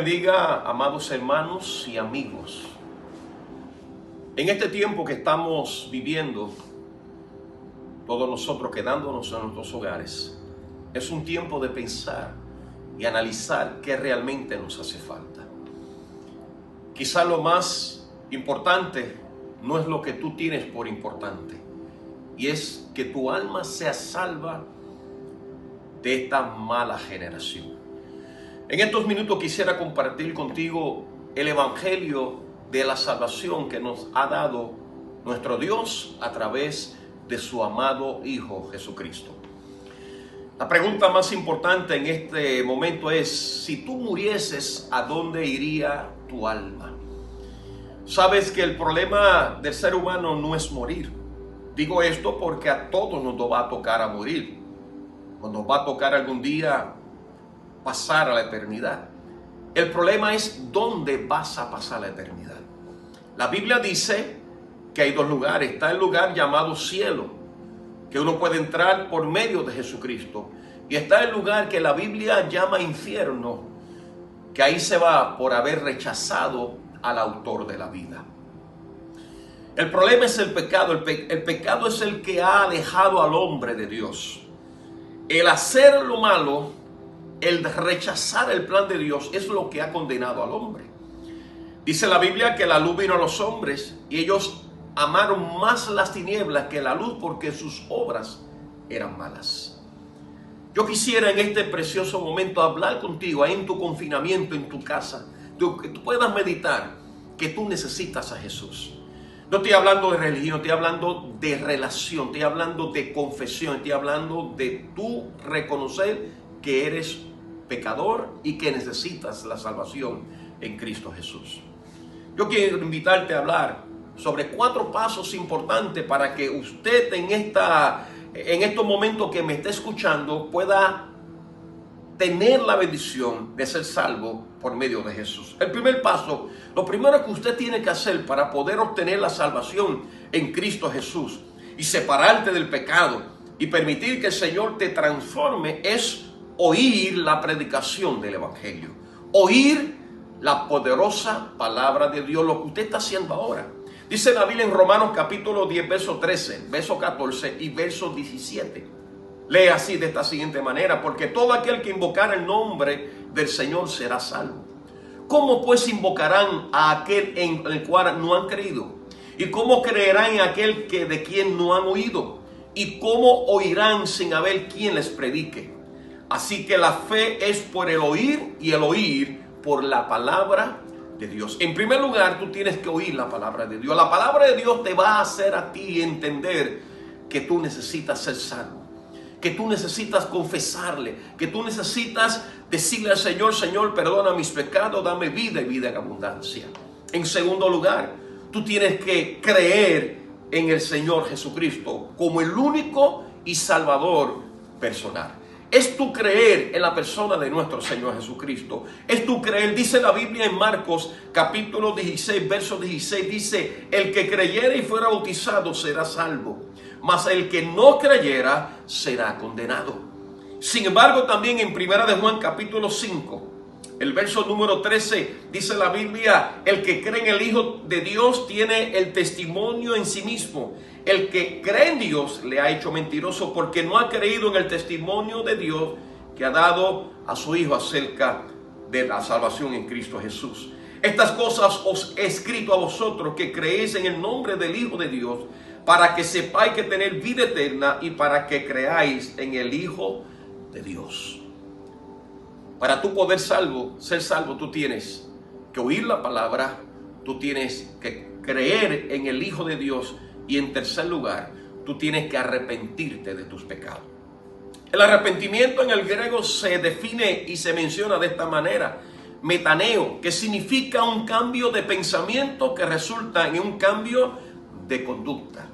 bendiga, amados hermanos y amigos. En este tiempo que estamos viviendo, todos nosotros quedándonos en nuestros hogares, es un tiempo de pensar y analizar qué realmente nos hace falta. Quizá lo más importante no es lo que tú tienes por importante, y es que tu alma sea salva de esta mala generación. En estos minutos quisiera compartir contigo el evangelio de la salvación que nos ha dado nuestro Dios a través de su amado Hijo Jesucristo. La pregunta más importante en este momento es: si tú murieses, ¿a dónde iría tu alma? Sabes que el problema del ser humano no es morir. Digo esto porque a todos nos va a tocar a morir. Nos va a tocar algún día pasar a la eternidad. El problema es dónde vas a pasar la eternidad. La Biblia dice que hay dos lugares. Está el lugar llamado cielo, que uno puede entrar por medio de Jesucristo, y está el lugar que la Biblia llama infierno, que ahí se va por haber rechazado al autor de la vida. El problema es el pecado. El pecado es el que ha alejado al hombre de Dios. El hacer lo malo, el rechazar el plan de Dios, es lo que ha condenado al hombre. Dice la Biblia que la luz vino a los hombres y ellos amaron más las tinieblas que la luz porque sus obras eran malas. Yo quisiera en este precioso momento hablar contigo ahí en tu confinamiento, en tu casa, que tú puedas meditar que tú necesitas a Jesús. No estoy hablando de religión, estoy hablando de relación, estoy hablando de confesión, estoy hablando de tú reconocer que eres pecador y que necesitas la salvación en Cristo Jesús. Yo quiero invitarte a hablar sobre 4 pasos importantes para que usted en estos momentos que me esté escuchando pueda tener la bendición de ser salvo por medio de Jesús. El primer paso, lo primero que usted tiene que hacer para poder obtener la salvación en Cristo Jesús y separarte del pecado y permitir que el Señor te transforme, es oír la predicación del evangelio, oír la poderosa palabra de Dios, lo que usted está haciendo ahora. Dice la Biblia en Romanos capítulo 10, verso 13, verso 14 y verso 17. Lee así de esta siguiente manera: porque todo aquel que invocara el nombre del Señor será salvo. ¿Cómo pues invocarán a aquel en el cual no han creído? ¿Y cómo creerán en aquel de quien no han oído? ¿Y cómo oirán sin haber quien les predique? Así que la fe es por el oír, y el oír por la palabra de Dios. En primer lugar, tú tienes que oír la palabra de Dios. La palabra de Dios te va a hacer a ti entender que tú necesitas ser salvo, que tú necesitas confesarle, que tú necesitas decirle al Señor: Señor, perdona mis pecados, dame vida y vida en abundancia. En segundo lugar, tú tienes que creer en el Señor Jesucristo como el único y Salvador personal. Es tu creer en la persona de nuestro Señor Jesucristo. Es tu creer. Dice la Biblia en Marcos capítulo 16, verso 16, dice: el que creyere y fuera bautizado será salvo, mas el que no creyera será condenado. Sin embargo, también en Primera de Juan capítulo 5, el verso número 13, dice la Biblia: el que cree en el Hijo de Dios tiene el testimonio en sí mismo. El que cree en Dios le ha hecho mentiroso, porque no ha creído en el testimonio de Dios que ha dado a su Hijo acerca de la salvación en Cristo Jesús. Estas cosas os he escrito a vosotros que creéis en el nombre del Hijo de Dios, para que sepáis que tenéis vida eterna y para que creáis en el Hijo de Dios. Para tú poder ser salvo, tú tienes que oír la palabra, tú tienes que creer en el Hijo de Dios, y en tercer lugar, tú tienes que arrepentirte de tus pecados. El arrepentimiento en el griego se define y se menciona de esta manera: metaneo, que significa un cambio de pensamiento que resulta en un cambio de conducta.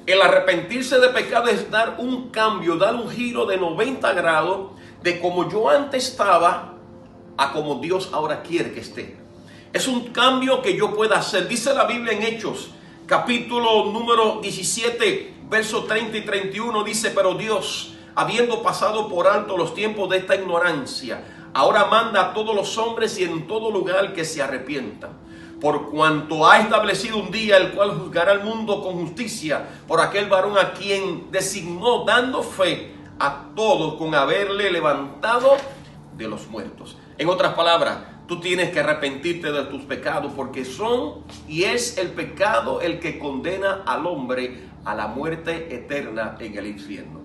El arrepentirse de pecado es dar un cambio, dar un giro de 90 grados de como yo antes estaba a como Dios ahora quiere que esté. Es un cambio que yo pueda hacer. Dice la Biblia en Hechos capítulo número 17, versos 30 y 31, dice: pero Dios, habiendo pasado por alto los tiempos de esta ignorancia, ahora manda a todos los hombres y en todo lugar que se arrepientan, por cuanto ha establecido un día el cual juzgará al mundo con justicia por aquel varón a quien designó, dando fe a todos con haberle levantado de los muertos. En otras palabras, tú tienes que arrepentirte de tus pecados, porque son y es el pecado el que condena al hombre a la muerte eterna en el infierno.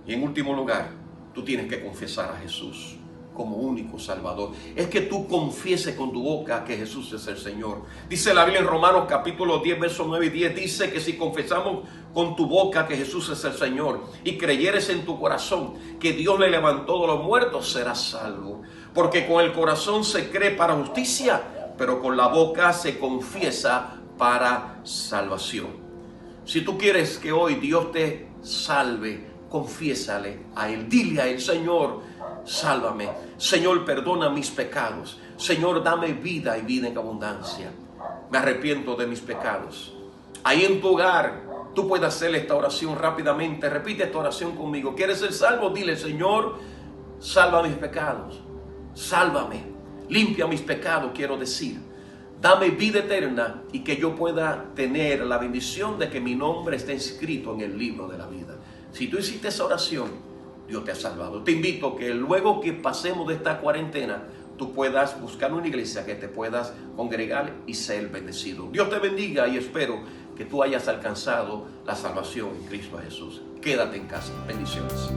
Y en último lugar, tú tienes que confesar a Jesús como único Salvador. Es que tú confieses con tu boca que Jesús es el Señor. Dice la Biblia en Romanos capítulo 10, versos 9 y 10, dice que si confesamos con tu boca que Jesús es el Señor y creyeres en tu corazón que Dios le levantó de los muertos, serás salvo. Porque con el corazón se cree para justicia, pero con la boca se confiesa para salvación. Si tú quieres que hoy Dios te salve, confiésale a Él. Dile a Él: Señor, sálvame. Señor, perdona mis pecados. Señor, dame vida y vida en abundancia. Me arrepiento de mis pecados. Ahí en tu hogar, tú puedes hacer esta oración rápidamente. Repite esta oración conmigo. ¿Quieres ser salvo? Dile: Señor, salva mis pecados. Sálvame. Limpia mis pecados, quiero decir. Dame vida eterna y que yo pueda tener la bendición de que mi nombre esté inscrito en el libro de la vida. Si tú hiciste esa oración, Dios te ha salvado. Te invito a que luego que pasemos de esta cuarentena, tú puedas buscar una iglesia que te puedas congregar y ser bendecido. Dios te bendiga y espero que tú hayas alcanzado la salvación en Cristo Jesús. Quédate en casa. Bendiciones.